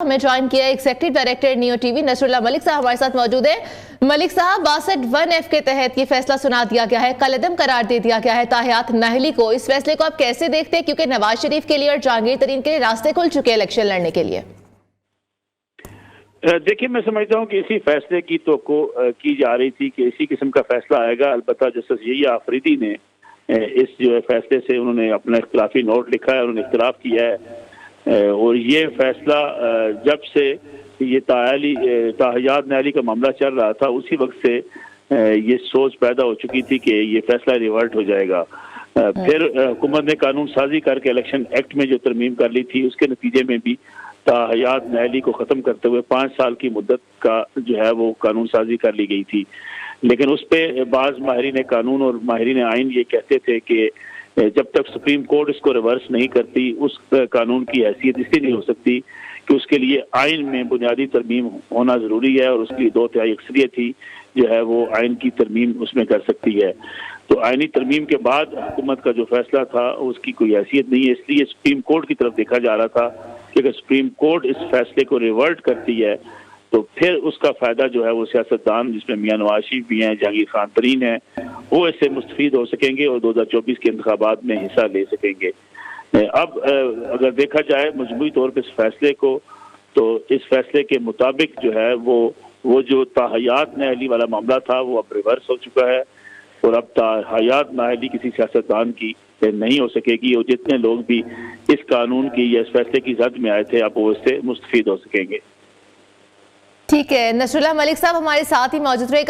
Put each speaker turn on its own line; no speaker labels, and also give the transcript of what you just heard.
हमें ज्वाइन किया executive director Neo TV Nasrullah Malik साहब हमारे साथ मौजूद है। मलिक साहब, 62(1)(f) के तहत ये फैसला सुना दिया गया है, कलअदम करार दे दिया गया है ताहियात नाहली को। इस फैसले को आप कैसे देखते हैं, क्योंकि नवाज शरीफ के लिए और जहांगीर तरीन के लिए रास्ते खुल चुके हैं इलेक्शन लड़ने के लिए?
देखिए, मैं समझता हूँ कि इसी फैसले की तवक्को की जा रही थी कि इसी किस्म का फैसला आएगा। अलबत्ता जस्टिस यहिया आफरीदी ने इस जो है फैसले से उन्होंने अपना इख्तिलाफी नोट लिखा है, उन्होंने इख्तिलाफ किया है और ये फैसला जब से ये ताहियात नाहली का मामला चल रहा था उसी वक्त से ये सोच पैदा हो चुकी थी कि ये फैसला रिवर्ट हो जाएगा। फिर हुकूमत ने कानून साजी करके इलेक्शन एक्ट में जो तरमीम कर ली थी, उसके नतीजे में भी ताहियात नाहली को ख़त्म करते हुए 5 साल की मुद्दत का जो है वो कानून साजी कर ली गई थी। लेकिन उस पर बाज़ माहिरीन कानून और माहिरीन आइन ये कहते थे कि जब तक सुप्रीम कोर्ट इसको रिवर्स नहीं करती, उस कानून की हैसियत इसलिए नहीं हो सकती कि उसके लिए आइन में बुनियादी तरमीम होना ज़रूरी है और उसकी 2/3 अक्सरियत ही जो है वो आइन की तरमीम उसमें कर सकती है। तो आइनी तरमीम के बाद हुकूमत का जो फैसला था उसकी कोई हैसियत नहीं है, इसलिए सुप्रीम कोर्ट की तरफ देखा जा रहा था कि अगर सुप्रीम कोर्ट इस फैसले को रिवर्ट करती है तो फिर उसका फायदा जो है वो सियासतदान, जिसमें मियां नवाज शरीफ भी हैं, जहांगीर खान तरीन है, वो इससे मुस्तफीद हो सकेंगे और 2024 के इंतखाबात में हिस्सा ले सकेंगे। अब अगर देखा जाए मजमूई तौर पर इस फैसले को, तो इस फैसले के मुताबिक जो है वो जो ताहियात नाहली वाला मामला था वो अब रिवर्स हो चुका है और अब ताहियात नाहली किसी सियासतदान की नहीं हो सकेगी और जितने लोग भी इस कानून की या इस फैसले की जद में आए थे अब वो इससे मुस्तफीद हो सकेंगे।
ठीक है, नसरुल्लाह मलिक साहब हमारे साथ ही मौजूद रहेगा।